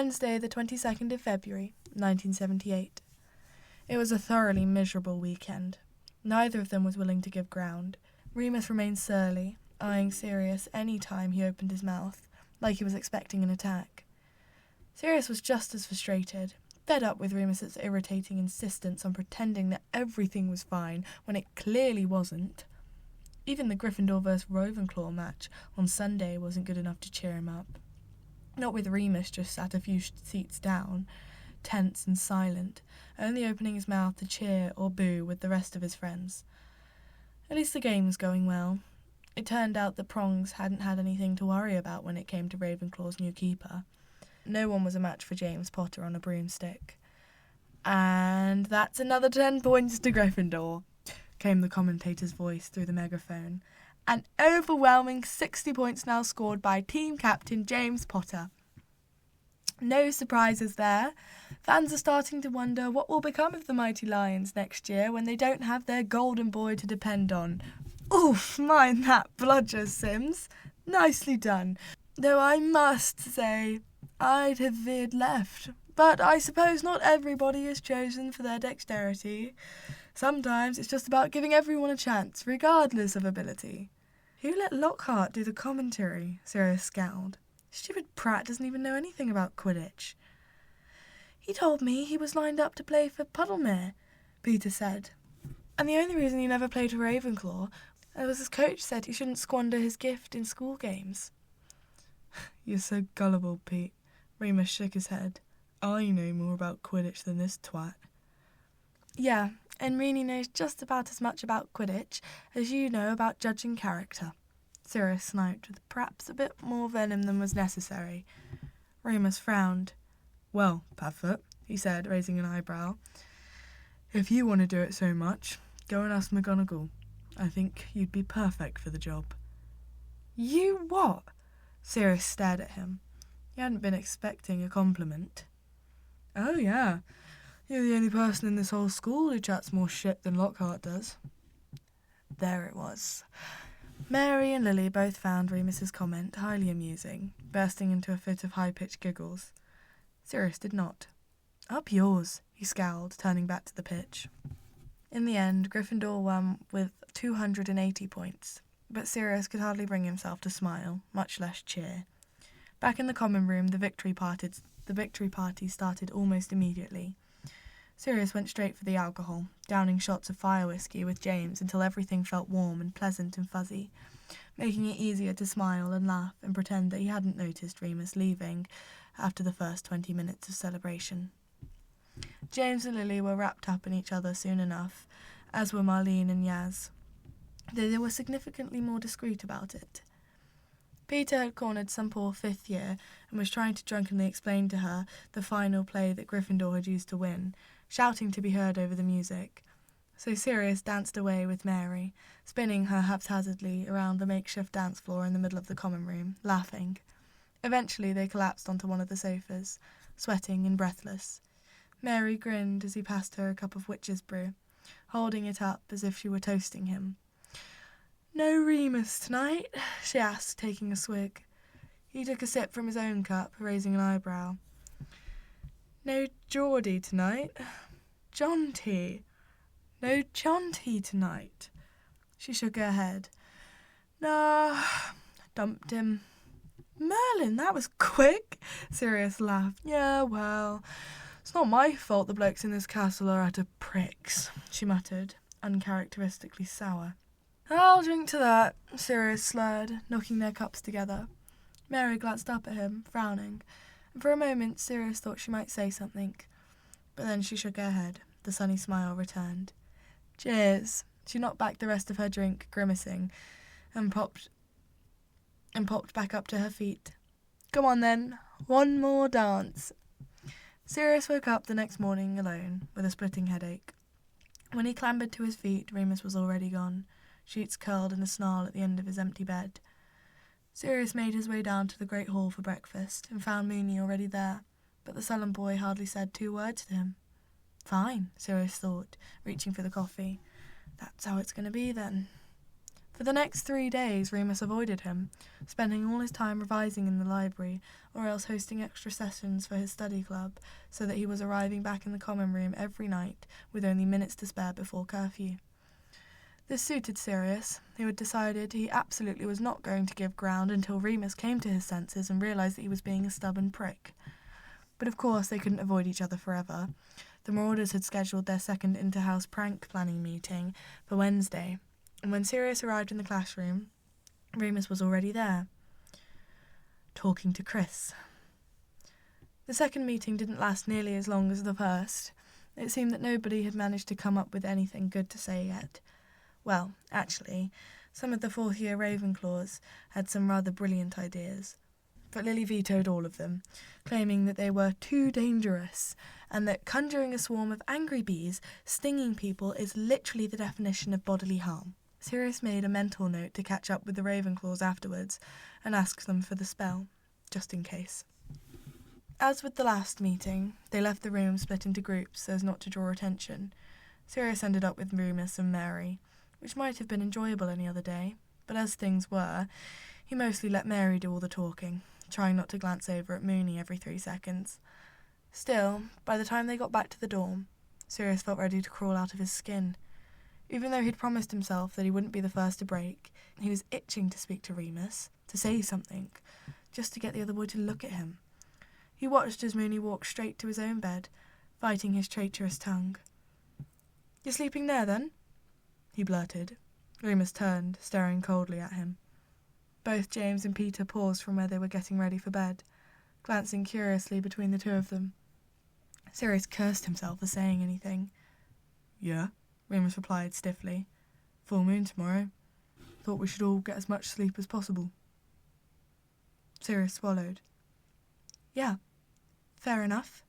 S1: Wednesday, the 22nd of February, 1978. It was a thoroughly miserable weekend. Neither of them was willing to give ground. Remus remained surly, eyeing Sirius any time he opened his mouth, like he was expecting an attack. Sirius was just as frustrated, fed up with Remus's irritating insistence on pretending that everything was fine when it clearly wasn't. Even the Gryffindor vs. Ravenclaw match on Sunday wasn't good enough to cheer him up. Not with Remus just sat a few seats down, tense and silent, only opening his mouth to cheer or boo with the rest of his friends. At least the game was going well. It turned out that Prongs hadn't had anything to worry about when it came to Ravenclaw's new keeper. No one was a match for James Potter on a broomstick. And that's another 10 points to Gryffindor, came the commentator's voice through the megaphone. An overwhelming 60 points now scored by team captain James Potter. No surprises there. Fans are starting to wonder what will become of the Mighty Lions next year when they don't have their golden boy to depend on. Oof, mind that bludger, Sims. Nicely done. Though I must say, I'd have veered left. But I suppose not everybody is chosen for their dexterity. Sometimes it's just about giving everyone a chance, regardless of ability. Who let Lockhart do the commentary? Sirius scowled. Stupid Pratt doesn't even know anything about Quidditch. He told me he was lined up to play for Puddlemere, Peter said. And the only reason he never played for Ravenclaw was his coach said he shouldn't squander his gift in school games. You're so gullible, Pete. Remus shook his head. I know more about Quidditch than this twat. Yeah, and Rini knows just about as much about Quidditch as you know about judging character. Sirius sniped with perhaps a bit more venom than was necessary. Remus frowned. Well, Padfoot, he said, raising an eyebrow, if you want to do it so much, go and ask McGonagall. I think you'd be perfect for the job. You what? Sirius stared at him. He hadn't been expecting a compliment. Oh, yeah. You're the only person in this whole school who chats more shit than Lockhart does. There it was. Mary and Lily both found Remus's comment highly amusing, bursting into a fit of high-pitched giggles. Sirius did not. Up yours, he scowled, turning back to the pitch. In the end, Gryffindor won with 280 points, but Sirius could hardly bring himself to smile, much less cheer. Back in the common room, the victory party started almost immediately. Sirius went straight for the alcohol, downing shots of fire whiskey with James until everything felt warm and pleasant and fuzzy, making it easier to smile and laugh and pretend that he hadn't noticed Remus leaving after the first 20 minutes of celebration. James and Lily were wrapped up in each other soon enough, as were Marlene and Yaz, though they were significantly more discreet about it. Peter had cornered some poor fifth year and was trying to drunkenly explain to her the final play that Gryffindor had used to win, shouting to be heard over the music. So Sirius danced away with Mary, spinning her haphazardly around the makeshift dance floor in the middle of the common room, laughing. Eventually they collapsed onto one of the sofas, sweating and breathless. Mary grinned as he passed her a cup of witch's brew, holding it up as if she were toasting him. No Remus tonight? She asked, taking a swig. He took a sip from his own cup, raising an eyebrow. No Geordie tonight? Jonty? No Jonty tonight? She shook her head. Nah, dumped him. Merlin, that was quick, Sirius laughed. Yeah, well, it's not my fault the blokes in this castle are utter pricks, she muttered, uncharacteristically sour. I'll drink to that, Sirius slurred, knocking their cups together. Mary glanced up at him, frowning, and for a moment Sirius thought she might say something. But then she shook her head. The sunny smile returned. Cheers. She knocked back the rest of her drink, grimacing, and popped back up to her feet. Come on then, one more dance. Sirius woke up the next morning alone, with a splitting headache. When he clambered to his feet, Remus was already gone, sheets curled in a snarl at the end of his empty bed. Sirius made his way down to the great hall for breakfast, and found Moony already there, but the sullen boy hardly said 2 words to him. Fine, Sirius thought, reaching for the coffee. That's how it's going to be then. For For the next 3 days, Remus avoided him, spending all his time revising in the library, or else hosting extra sessions for his study club, so that he was arriving back in the common room every night, with only minutes to spare before curfew. This suited Sirius, who had decided he absolutely was not going to give ground until Remus came to his senses and realised that he was being a stubborn prick. But of course they couldn't avoid each other forever. The Marauders had scheduled their second inter-house prank planning meeting for Wednesday, and when Sirius arrived in the classroom, Remus was already there, talking to Chris. The second meeting didn't last nearly as long as the first. It seemed that nobody had managed to come up with anything good to say yet. Well, actually, some of the fourth-year Ravenclaws had some rather brilliant ideas, but Lily vetoed all of them, claiming that they were too dangerous, and that conjuring a swarm of angry bees stinging people is literally the definition of bodily harm. Sirius made a mental note to catch up with the Ravenclaws afterwards and ask them for the spell, just in case. As with the last meeting, they left the room split into groups so as not to draw attention. Sirius ended up with Remus and Mary, which might have been enjoyable any other day, but as things were, he mostly let Mary do all the talking, trying not to glance over at Moony every 3 seconds. Still, by the time they got back to the dorm, Sirius felt ready to crawl out of his skin. Even though he'd promised himself that he wouldn't be the first to break, he was itching to speak to Remus, to say something, just to get the other boy to look at him. He watched as Moony walked straight to his own bed, biting his traitorous tongue. "You're sleeping there, then?" he blurted. Remus turned, staring coldly at him. Both James and Peter paused from where they were getting ready for bed, glancing curiously between the two of them. Sirius cursed himself for saying anything. "Yeah," Remus replied stiffly. "Full moon tomorrow. Thought we should all get as much sleep as possible." Sirius swallowed. "Yeah, fair enough."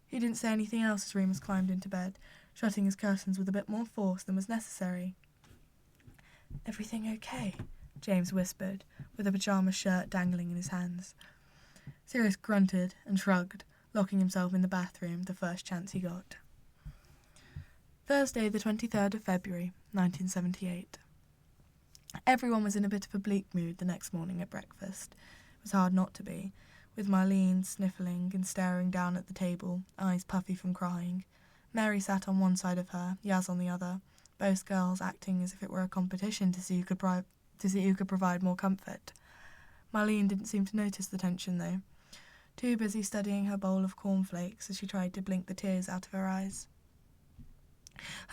S1: He didn't say anything else as Remus climbed into bed, shutting his curtains with a bit more force than was necessary. "Everything okay?" James whispered, with a pyjama shirt dangling in his hands. Sirius grunted and shrugged, locking himself in the bathroom the first chance he got. Thursday, the 23rd of February, 1978. Everyone was in a bit of a bleak mood the next morning at breakfast. It was hard not to be, with Marlene sniffling and staring down at the table, eyes puffy from crying. Mary sat on one side of her, Yaz on the other, both girls acting as if it were a competition to see who could provide more comfort. Marlene didn't seem to notice the tension, though, too busy studying her bowl of cornflakes as she tried to blink the tears out of her eyes.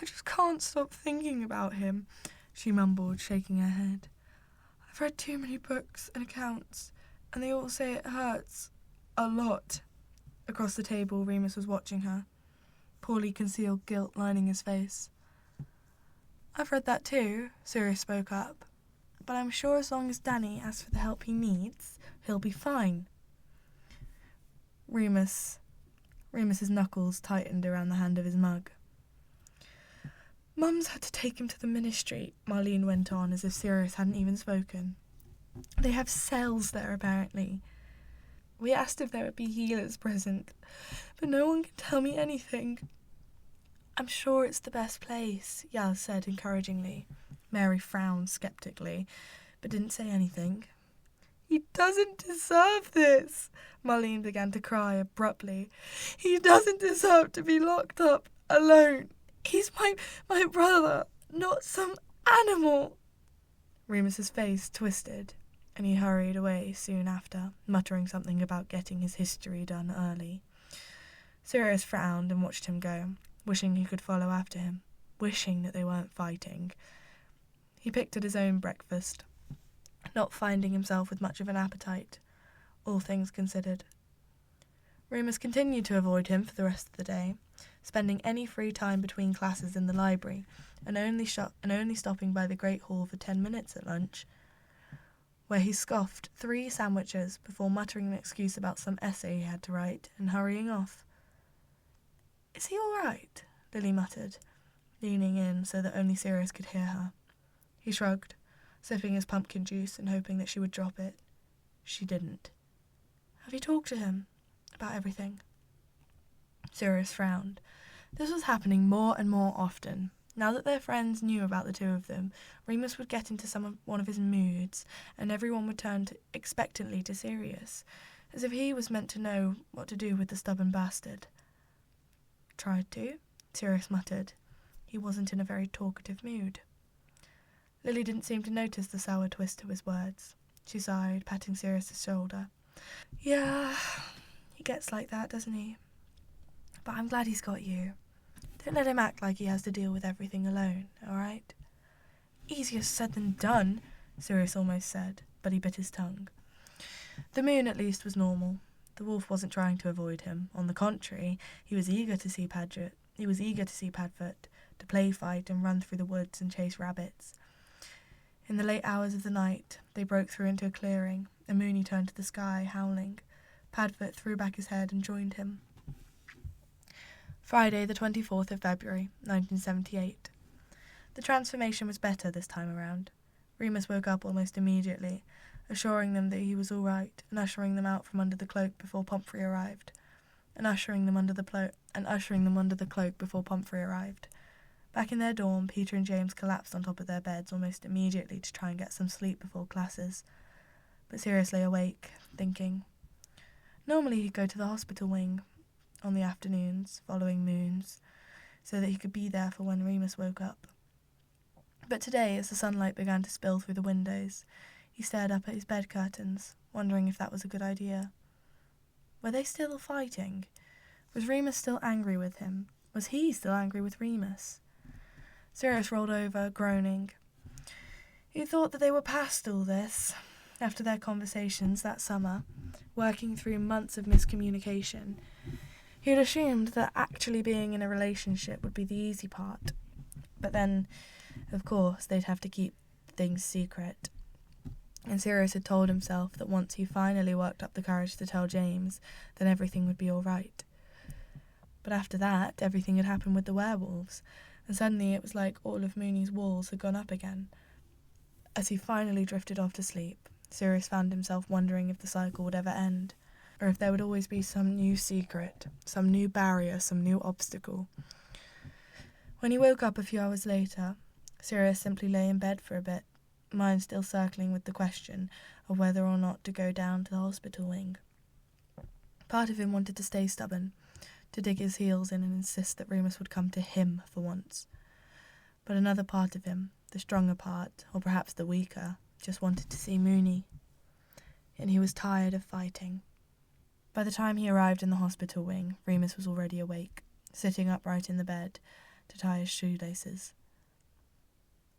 S1: "I just can't stop thinking about him," she mumbled, shaking her head. "I've read too many books and accounts, and they all say it hurts. A lot." Across the table, Remus was watching her, poorly concealed guilt lining his face. "I've read that too," Sirius spoke up. "But I'm sure as long as Danny asks for the help he needs, he'll be fine." Remus's knuckles tightened around the hand of his mug. "Mum's had to take him to the ministry," Marlene went on, as if Sirius hadn't even spoken. "They have cells there, apparently. We asked if there would be healers present, but no one can tell me anything." "I'm sure it's the best place," Yaz said encouragingly. Mary frowned sceptically, but didn't say anything. "He doesn't deserve this," Marlene began to cry abruptly. "He doesn't deserve to be locked up alone. He's my brother, not some animal." Remus's face twisted, and he hurried away soon after, muttering something about getting his history done early. Sirius frowned and watched him go, wishing he could follow after him, wishing that they weren't fighting. He picked at his own breakfast, not finding himself with much of an appetite, all things considered. Remus continued to avoid him for the rest of the day, spending any free time between classes in the library, and only stopping by the Great Hall for 10 minutes at lunch, where he scoffed 3 sandwiches before muttering an excuse about some essay he had to write and hurrying off. "Is he all right?" Lily muttered, leaning in so that only Sirius could hear her. He shrugged, sipping his pumpkin juice and hoping that she would drop it. She didn't. "Have you talked to him about everything?" Sirius frowned. This was happening more and more often. Now that their friends knew about the two of them, Remus would get into one of his moods, and everyone would turn expectantly to Sirius, as if he was meant to know what to do with the stubborn bastard. "Tried to," Sirius muttered. He wasn't in a very talkative mood. Lily didn't seem to notice the sour twist to his words. She sighed, patting Sirius's shoulder. "Yeah, he gets like that, doesn't he? But I'm glad he's got you. Don't let him act like he has to deal with everything alone, all right?" "Easier said than done," Sirius almost said, but he bit his tongue. The moon, at least, was normal. The wolf wasn't trying to avoid him. On the contrary, he was eager to see Padfoot, to play fight and run through the woods and chase rabbits. In the late hours of the night, they broke through into a clearing, and Mooney turned to the sky, howling. Padfoot threw back his head and joined him. Friday, the 24th of February, 1978. The transformation was better this time around. Remus woke up almost immediately, assuring them that he was all right, and ushering them out from under the cloak before Pomfrey arrived. Back in their dorm, Peter and James collapsed on top of their beds almost immediately to try and get some sleep before classes. But Sirius lay awake, thinking. Normally he'd go to the hospital wing on the afternoons following moons, so that he could be there for when Remus woke up. But today, as the sunlight began to spill through the windows, he stared up at his bed curtains, wondering if that was a good idea. Were they still fighting? Was Remus still angry with him? Was he still angry with Remus? Sirius rolled over, groaning. He thought that they were past all this. After their conversations that summer, working through months of miscommunication, he had assumed that actually being in a relationship would be the easy part. But then, of course, they'd have to keep things secret. And Sirius had told himself that once he finally worked up the courage to tell James, then everything would be all right. But after that, everything had happened with the werewolves, and suddenly it was like all of Mooney's walls had gone up again. As he finally drifted off to sleep, Sirius found himself wondering if the cycle would ever end, or if there would always be some new secret, some new barrier, some new obstacle. When he woke up a few hours later, Sirius simply lay in bed for a bit, mind still circling with the question of whether or not to go down to the hospital wing. Part of him wanted to stay stubborn, to dig his heels in and insist that Remus would come to him for once. But another part of him, the stronger part, or perhaps the weaker, just wanted to see Mooney. And he was tired of fighting. By the time he arrived in the hospital wing, Remus was already awake, sitting upright in the bed to tie his shoelaces.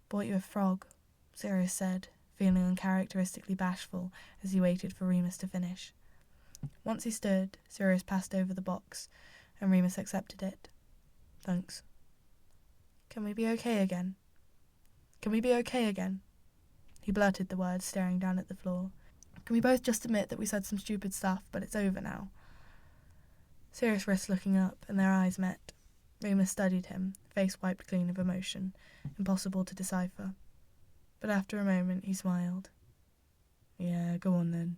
S1: "Bought you a frog," Sirius said, feeling uncharacteristically bashful as he waited for Remus to finish. Once he stood, Sirius passed over the box, and Remus accepted it. "Thanks." Can we be okay again?" He blurted the words, staring down at the floor. "Can we both just admit that we said some stupid stuff, but it's over now?" Sirius risked looking up, and their eyes met. Remus studied him, face wiped clean of emotion, impossible to decipher. But after a moment he smiled. "Yeah, go on then."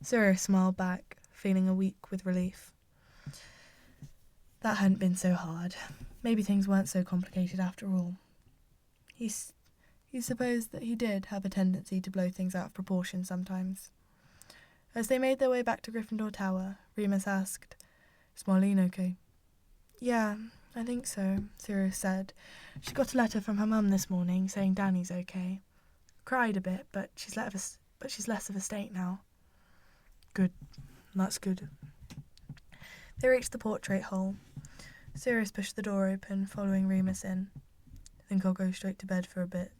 S1: Sirius smiled back, feeling weak with relief. That hadn't been so hard. Maybe things weren't so complicated after all. He supposed that he did have a tendency to blow things out of proportion sometimes. As they made their way back to Gryffindor Tower, Remus asked, "Is Marlene okay?" "Yeah, I think so," Sirius said. "She got a letter from her mum this morning saying Danny's okay. Cried a bit, but she's less of a state now." "Good. That's good." They reached the portrait hole. Sirius pushed the door open, following Remus in. "Think I'll go straight to bed for a bit,"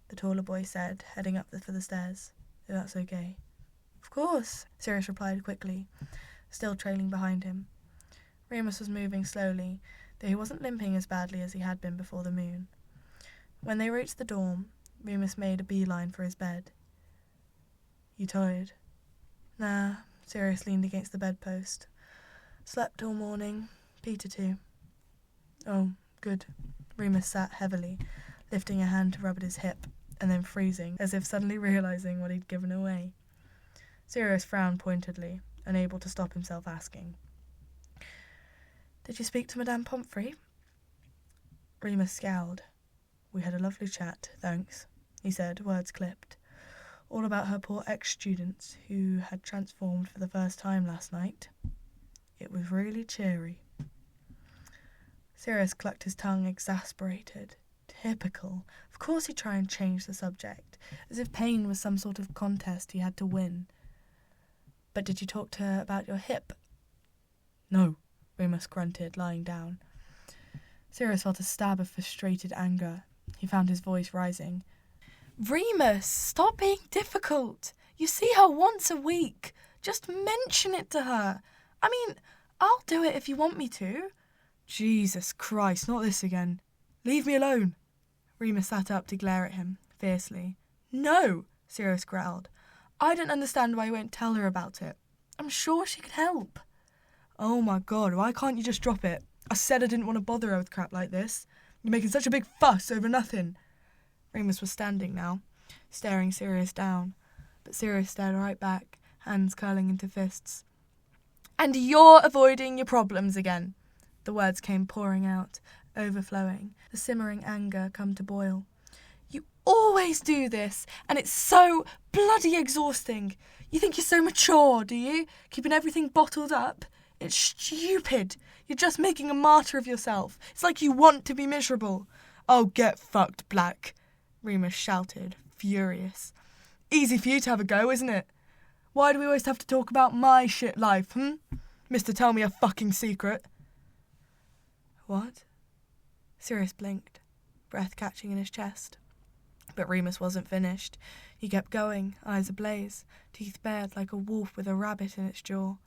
S1: the taller boy said, heading up for the stairs. "If that's okay." "Of course," Sirius replied quickly, still trailing behind him. Remus was moving slowly, though he wasn't limping as badly as he had been before the moon. When they reached the dorm, Remus made a beeline for his bed. "You tired?" "Nah," Sirius leaned against the bedpost. "Slept all morning. Peter too." "Oh, good." Remus sat heavily, lifting a hand to rub at his hip, and then freezing, as if suddenly realizing what he'd given away. Sirius frowned pointedly, unable to stop himself asking. "Did you speak to Madame Pomfrey?" Remus scowled. "We had a lovely chat, thanks," he said, words clipped. All about her poor ex-students who had transformed for the first time last night. It was really cheery. Sirius clucked his tongue, exasperated. Typical. Of course he'd try and change the subject, as if pain was some sort of contest he had to win. "But did you talk to her about your hip?" "No," Remus grunted, lying down. Sirius felt a stab of frustrated anger. He found his voice rising. "Remus, stop being difficult. You see her once a week. Just mention it to her. I mean, I'll do it if you want me to." "Jesus Christ, not this again. Leave me alone." Remus sat up to glare at him, fiercely. "No," Sirius growled. "I don't understand why you won't tell her about it. I'm sure she could help." "Oh my God, why can't you just drop it? I said I didn't want to bother her with crap like this. You're making such a big fuss over nothing." Remus was standing now, staring Sirius down, but Sirius stared right back, hands curling into fists. "And you're avoiding your problems again." The words came pouring out, overflowing, the simmering anger come to boil. "You always do this, and it's so bloody exhausting. You think you're so mature, do you? Keeping everything bottled up? It's stupid. You're just making a martyr of yourself. It's like you want to be miserable." "Oh, get fucked, Black," Remus shouted, furious. "Easy for you to have a go, isn't it? Why do we always have to talk about my shit life, Mister, tell me a fucking secret." "What?" Sirius blinked, breath catching in his chest. But Remus wasn't finished. He kept going, eyes ablaze, teeth bared like a wolf with a rabbit in its jaw.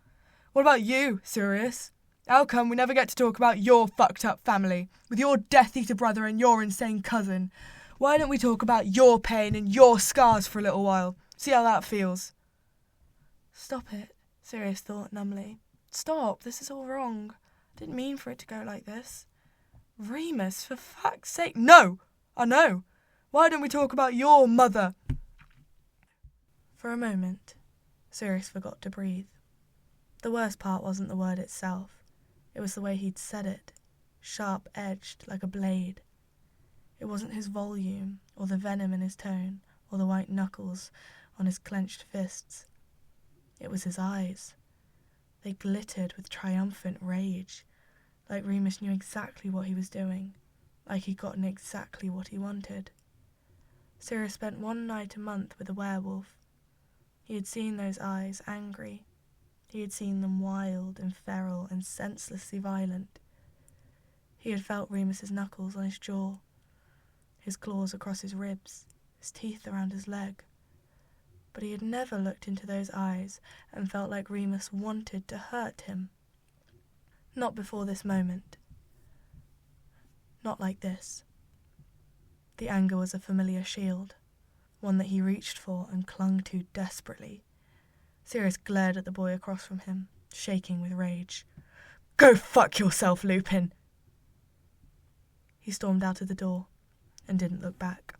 S1: "What about you, Sirius? How come we never get to talk about your fucked-up family, with your Death-Eater brother and your insane cousin? Why don't we talk about your pain and your scars for a little while? See how that feels." "Stop it," Sirius thought numbly. "Stop, this is all wrong. I didn't mean for it to go like this." "Remus, for fuck's sake." "No, I know. Why don't we talk about your mother?" For a moment, Sirius forgot to breathe. The worst part wasn't the word itself. It was the way he'd said it, sharp-edged like a blade. It wasn't his volume, or the venom in his tone, or the white knuckles on his clenched fists. It was his eyes. They glittered with triumphant rage, like Remus knew exactly what he was doing, like he'd gotten exactly what he wanted. Sirius spent one night a month with a werewolf. He had seen those eyes angry. He had seen them wild and feral and senselessly violent. He had felt Remus's knuckles on his jaw, his claws across his ribs, his teeth around his leg. But he had never looked into those eyes and felt like Remus wanted to hurt him. Not before this moment. Not like this. The anger was a familiar shield, one that he reached for and clung to desperately. Sirius glared at the boy across from him, shaking with rage. "Go fuck yourself, Lupin!" He stormed out of the door and didn't look back.